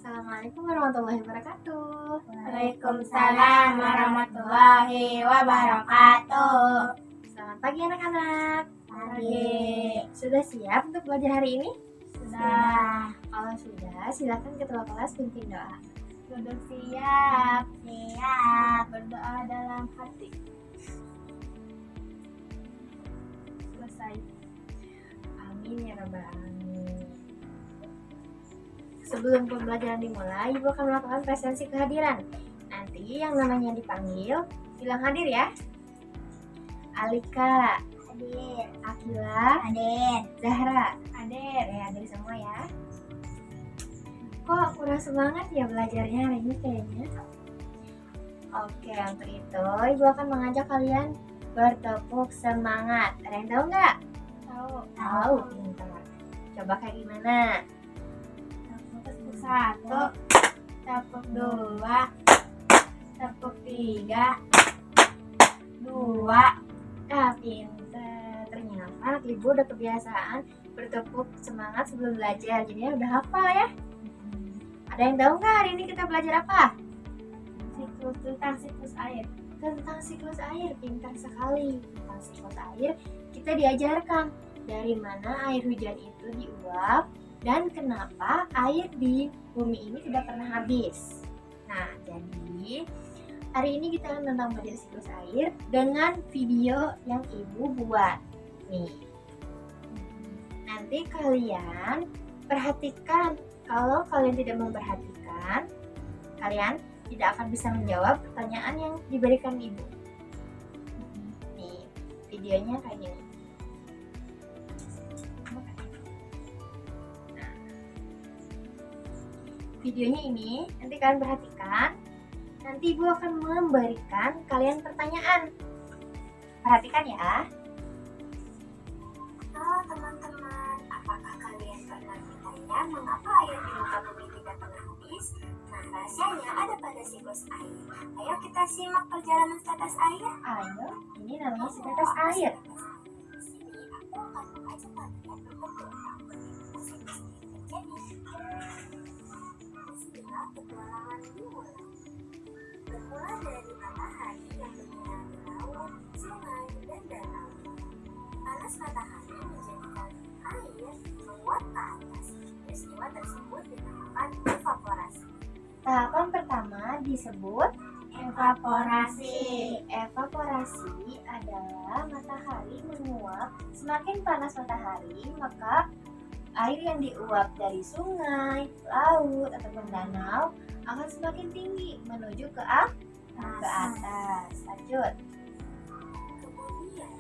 Assalamualaikum warahmatullahi wabarakatuh. Waalaikumsalam warahmatullahi wabarakatuh. Selamat pagi anak-anak. Pagi. Sudah siap untuk belajar hari ini? Sudah. Kalau sudah, silakan ketua kelas pimpin doa. Duduk siap. Siap. Berdoa dalam hati. Selesai. Amin ya rabbal alamin. Sebelum pembelajaran dimulai, Ibu akan melakukan presensi kehadiran. Nanti yang namanya dipanggil, bilang hadir ya. Alika, Hadir. Akila, Hadir. Zahra, Hadir. hadir semua ya. Kok kurang semangat ya belajarnya hari ini kayaknya? Oke, untuk itu Ibu akan mengajak kalian bertepuk semangat. Ada yang tahu nggak? Tahu, pintar. Coba kayak gimana? Tepuk 1, tepuk 2, tepuk 3, 2. Pintar. Ternyata Ibu udah kebiasaan bertepuk semangat sebelum belajar. Jadinya udah hafal ya. Ada yang tahu nggak hari ini kita belajar apa? Tentang siklus air. Tentang siklus air. Pintar sekali. Tentang siklus air kita diajarkan dari mana air hujan itu diuap dan kenapa air di bumi ini tidak pernah habis. Nah, jadi hari ini kita akan tentang belajar siklus air dengan video yang Ibu buat. Nih. Nanti kalian perhatikan. Kalau kalian tidak memperhatikan, kalian tidak akan bisa menjawab pertanyaan yang diberikan Ibu. Nih, videonya kayak gini. Nah, videonya ini nanti kalian perhatikan. Nanti Ibu akan memberikan kalian pertanyaan. Perhatikan ya. Halo teman-teman, apakah kalian pernah bertanya mengapa air di muka bumi tidak pernah habis? Nah, rahasianya ada pada siklus air. Ayo kita simak perjalanan setetes air. Ayo, ini namanya setetes air. Di sini aku akan mengajak kalian untuk mengetahui bagaimana siklus air terjadi. Bismillah, petualangan dimulai. Bermula dari matahari yang bersinar di laut, sungai, dan danau. Panas matahari menjadikan air menguap ke atas. Peristiwa tersebut dinamakan evaporasi. Tahapan pertama disebut Evaporasi. evaporasi adalah matahari menguap. Semakin panas matahari, maka air yang diuap dari sungai, laut, ataupun danau akan semakin tinggi menuju ke atas. Lanjut. Kemudian,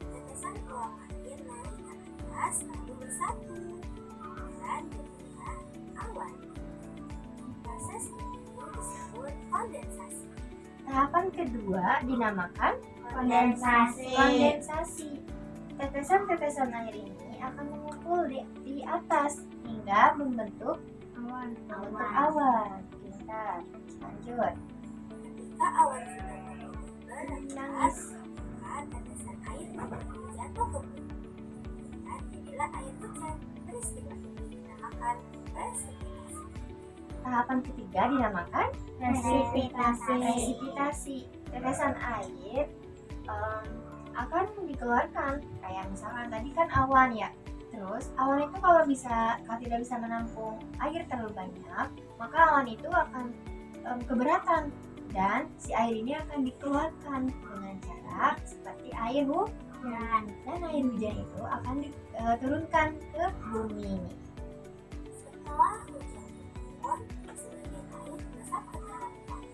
tetesan uap air naik ke atas lalu bersatu dan jadilah awan. Proses ini disebut kondensasi. Tahapan kedua dinamakan Kondensasi. Tetesan-tetesan air ini akan mengumpul di atas hingga membentuk awan. Pintar. Lanjut. Ketika awan sudah berendas, maka tetesan air jatuh ke bumi. Dan jadilah air hujan. Peristiwa ini dinamakan presipitasi. Tahapan ketiga dinamakan presipitasi. Tetesan air akan dikeluarkan. Kayak misalkan tadi kan awan ya. Terus awan itu kalau tidak bisa menampung air terlalu banyak, maka awan itu akan keberatan dan si air ini akan dikeluarkan dengan cara seperti air hujan. Dan air hujan itu akan diturunkan ke bumi. Setelah hujan turun, sebagian air meresap ke dalam tanah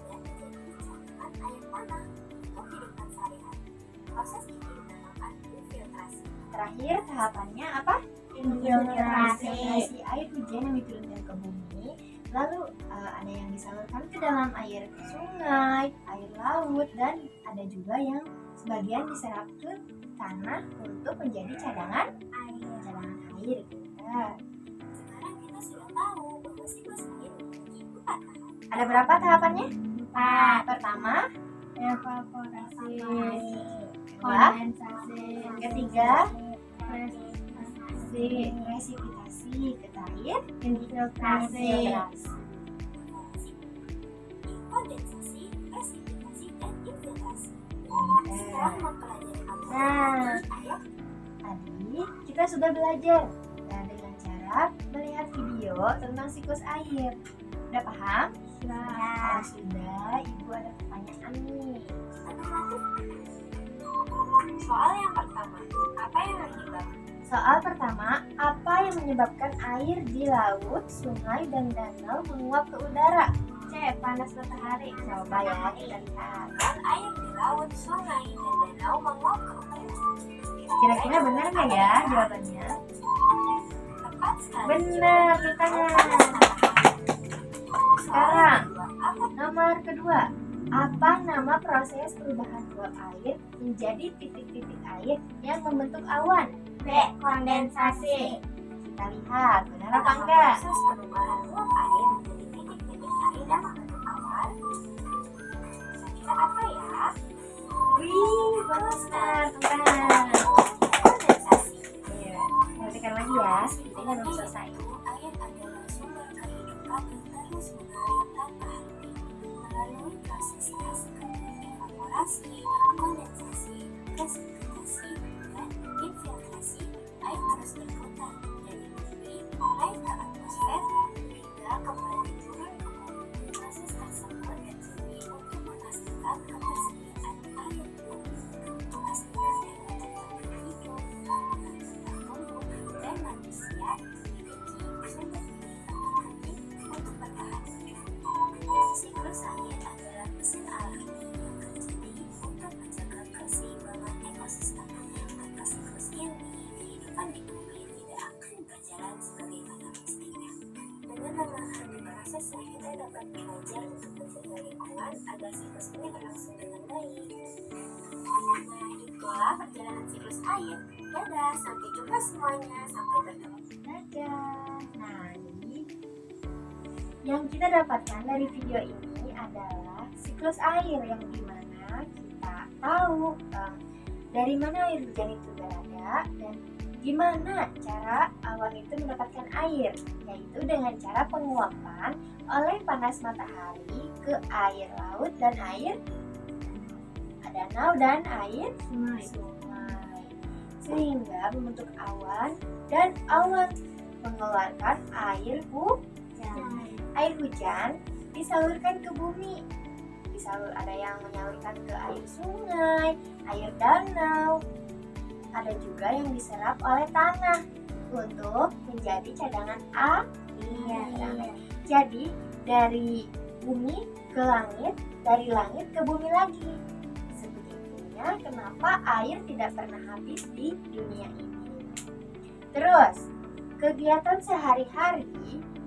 dan menjadi campuran air tanah untuk kehidupan sehari-hari. Proses ini dinamakan infiltrasi. Terakhir tahapannya apa? Infiltrasi. Air hujan yang diturunkan ke bumi, lalu ada yang disalurkan ke dalam air sungai, air laut, dan ada juga yang sebagian diserap ke tanah untuk menjadi cadangan air. Sekarang kita sudah tahu bahwa siklus air memiliki 4 tahapan. Ada berapa tahapannya? 4. Pertama, Evaporasi. kedua, Kondensasi. ketiga, Presipitasi. Presipitasi, ketair, Infiltrasi. Kondensasi, presipitasi, dan infiltrasi. Pinter. Setelah mempelajari materi Nah, ayo tadi kita sudah belajar dengan cara melihat video tentang siklus air. Udah paham? Kalau sudah, Ibu ada pertanyaan nih. soal yang pertama, apa yang menyebabkan Soal pertama, apa yang menyebabkan air di laut, sungai, dan danau menguap ke udara? C. Panas matahari. Coba ya kita lihat. air di laut, sungai, dan danau menguap ke udara? Kira-kira benar nggak ya jawabannya? Tepat sekali. Benar, tanya. Sekarang, nomor kedua. Apa nama proses perubahan uap air menjadi titik-titik air yang membentuk awan? B. Kondensasi. Kita lihat, benar apa enggak? Proses perubahan uap air menjadi titik-titik air yang membentuk awan. Kira-kira apa ya? Wih, benar, teman. Kondensasi. Iya, perhatikan lagi ya, ini kan belum selesai. Air adalah sumber kehidupan yang terus mengalir tanpa henti. Melalui prosesnya seperti evaporasi, kondensasi, presipitasi, dan infiltrasi, air terus berputar dari bumi mulai ke atmosfer hingga kembali turun ke bumi. Proses tersebut terjadi untuk memastikan ketersediaan air di bumi, memastikan hewan tetap hidup, tanaman tetap tumbuh, dan manusia memiliki sumber daya penting untuk bertahan hidup. Siklus air adalah mesin alami yang terjadi untuk menjaga keseimbangan ekosistem. Tanpa siklus ini, kehidupan di bumi tidak akan berjalan sebagaimana mestinya. Dengan memahami prosesnya, kita dapat belajar untuk menjaga lingkungan agar siklus ini berlangsung dengan baik. Nah, itulah perjalanan siklus air. Dadah, sampai jumpa semuanya. Sampai bertemu. Dadah. Nah, ini yang kita dapatkan dari video ini adalah siklus air yang dimana kita tahu dari mana air hujan itu berada dan gimana cara awan itu mendapatkan air, yaitu dengan cara penguapan oleh panas matahari ke air laut dan air danau dan air sungai, sehingga membentuk awan dan awan mengeluarkan air hujan. Air hujan disalurkan ke bumi. Ada yang menyalurkan ke air sungai, air danau. Ada juga yang diserap oleh tanah untuk menjadi cadangan air. Jadi dari bumi ke langit, dari langit ke bumi lagi. Sebegitunya kenapa air tidak pernah habis di dunia ini. Terus, kegiatan sehari-hari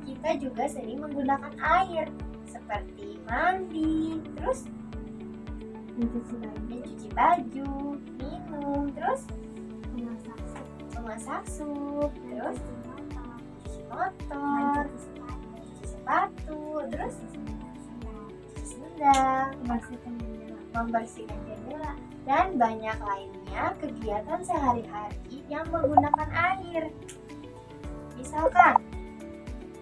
kita juga sering menggunakan air seperti mandi, terus mencuci baju, minum, terus memasak sup, terus cuci motor, cuci sepatu, terus cuci sendal, membersihkan jendela, dan banyak lainnya kegiatan sehari-hari yang menggunakan air. Misalkan,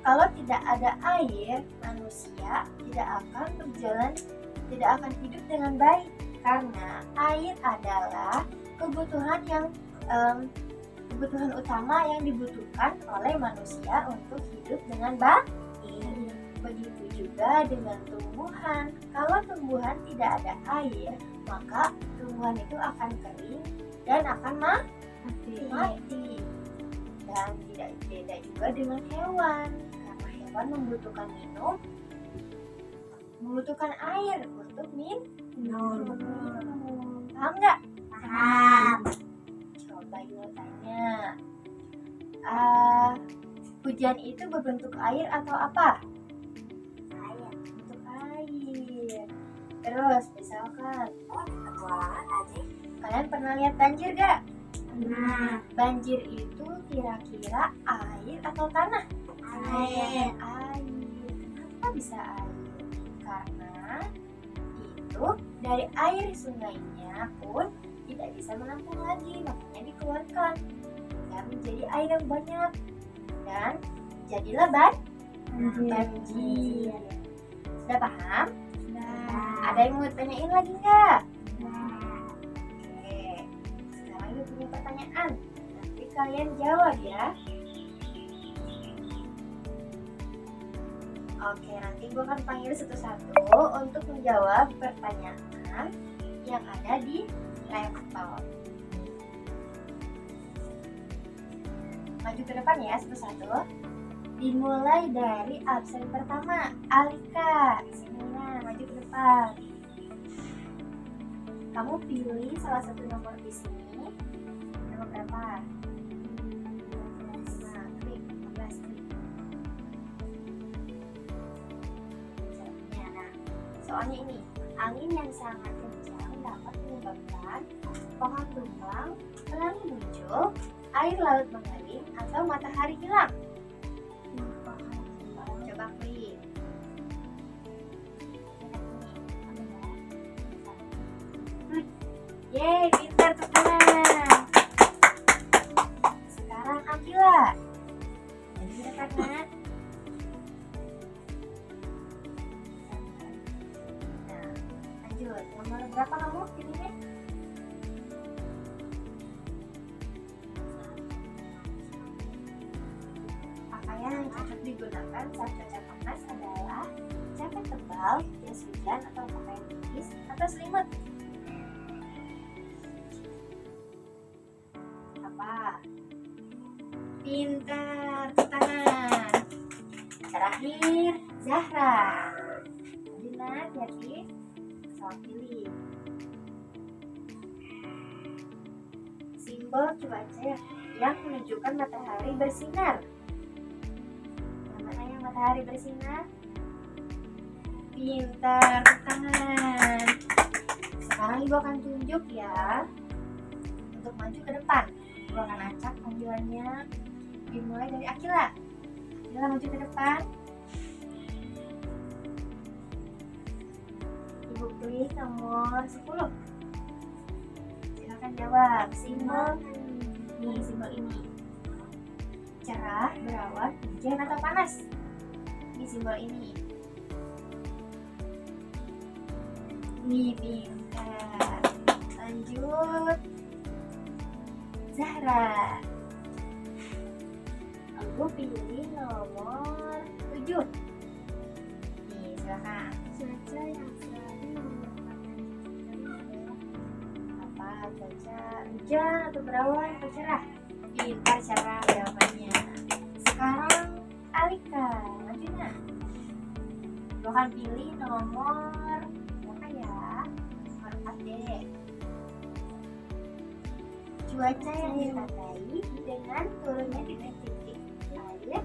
kalau tidak ada air, manusia tidak akan hidup dengan baik karena air adalah kebutuhan utama yang dibutuhkan oleh manusia untuk hidup dengan baik. Begitu juga dengan tumbuhan. Kalau tumbuhan tidak ada air, maka tumbuhan itu akan kering dan akan mati. Dan tidak beda juga dengan hewan. Hewan membutuhkan air untuk minum. Paham nggak? Paham. Coba Ibu tanya. Hujan itu berbentuk air atau apa? Bentuk air. Terus misalkan kalian pernah lihat banjir gak? Nah, Banjir itu kira-kira air atau tanah? air. Kenapa bisa air? Karena itu dari air sungainya pun tidak bisa menampung lagi, makanya dikeluarkan. dan menjadi air yang banyak dan jadilah banjir. Sudah paham? Ada yang mau tanyain lagi nggak? Oke, sekarang ibu punya pertanyaan. Nanti kalian jawab ya. Oke, nanti gue akan panggil satu-satu untuk menjawab pertanyaan yang ada di laptop. Maju ke depan ya satu-satu. Dimulai dari absen pertama, Alika. Sini nah, maju ke depan. Kamu pilih salah satu nomor di sini. Nomor berapa? Nah, klik 15 klik. Nah, soalnya ini, angin yang sangat kencang dapat menyebabkan pohon tumbang, pelangi muncul, air laut mengering, atau matahari hilang. Coba klik. Yeay, pintar teman. Sekarang Akila. Jadi dekat nak. Nah, lanjut. Nomor berapa kamu pilihnya? Pakaian yang cocok digunakan saat cuaca panas adalah jaket tebal, jas hujan atau pakaian tipis atau selimut. Apa? Pintar, tangan. Terakhir, Zahra. Dina, hati-hati. Salah pilih. Simbol cuaca yang menunjukkan matahari bersinar. Yang mana yang matahari bersinar? Pintar, tangan. Sekarang ibu akan tunjuk ya. Untuk maju ke depan, ibu akan acak panggilannya. Dimulai dari Akila. Akila maju ke depan. Ibu pilih nomor 10. Silakan jawab. Simbol ini. Cerah, berawan, hujan atau panas? Ini simbol ini. Nih, pintar. Lanjut. Zahra. Aku pilih nomor 7. Nih, silakan. Cuaca yang selalu menyebabkan Apa cuaca? Hujan atau berawan atau cerah? Pintar cerah jawabannya. Sekarang Alika, maju nah. Lo kan pilih nomor berapa ya? Nomor 4 deh. Cuaca yang ditandai dengan turunnya titik-titik air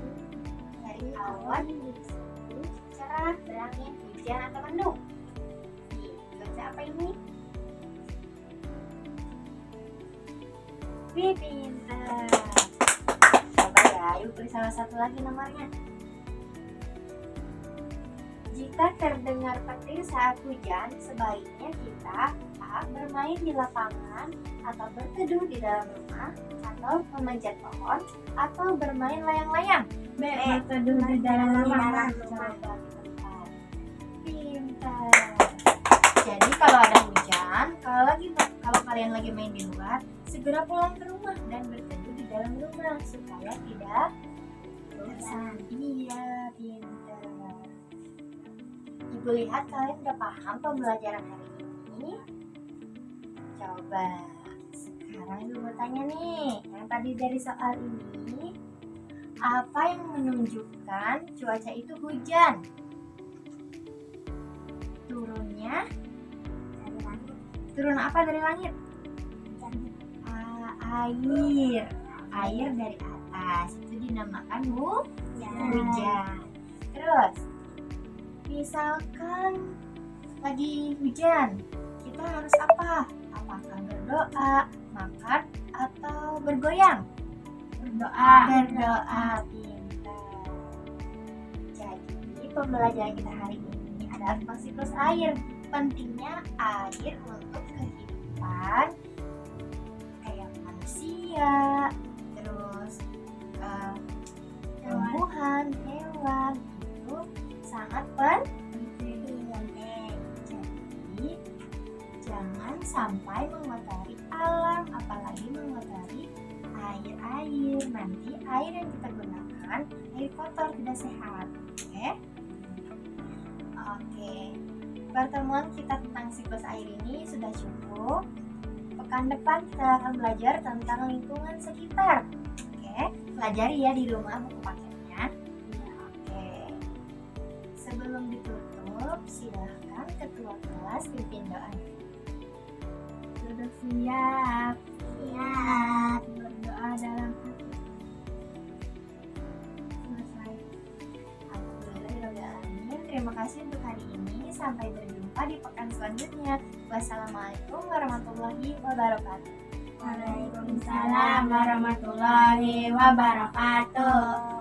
dari awan disebut cerah, berangin, hujan atau mendung. Nih, cuaca apa ini? Wih, pintar. Coba ya, yuk pilih salah satu lagi nomornya. Jika terdengar petir saat hujan, sebaiknya kita A. bermain di lapangan atau berteduh di dalam rumah atau memanjat pohon atau bermain layang-layang. B. Berteduh di dalam rumah. Coba kita lihat. Pintar. Jadi kalau ada hujan, kalau kalian lagi main di luar, segera pulang ke rumah dan berteduh di dalam rumah supaya tidak bosan. Iya, pintar. Ibu lihat kalian udah paham pembelajaran hari ini. Coba sekarang ibu mau tanya nih, yang tadi dari soal ini, apa yang menunjukkan cuaca itu hujan? Turunnya Dari langit. turun apa dari langit? Air dari atas itu dinamakan hujan. Terus misalkan lagi hujan, kita harus apa? Apakah berdoa, makan, atau bergoyang? Berdoa, pintar. Jadi pembelajaran kita hari ini adalah tentang siklus air. Pentingnya air untuk kehidupan kayak manusia, terus uh, tumbuhan, hewan itu sangat penting. Jadi jangan sampai mengotori alam, apalagi mengotori air. Nanti air yang kita gunakan air kotor, tidak sehat. Oke. Pertemuan kita tentang siklus air ini sudah cukup. Pekan depan kita akan belajar tentang lingkungan sekitar. Pelajari ya di rumah buku paketnya. Oke. Sebelum ditutup, silahkan ketua kelas pimpin doa. Sudah siap. Siap. Berdoa dalam hati. Selesai. Alhamdulillahirrahmanirrahim. Terima kasih untuk hari ini. Sampai berjumpa di pekan selanjutnya. Wassalamualaikum warahmatullahi wabarakatuh. Waalaikumsalam warahmatullahi wabarakatuh.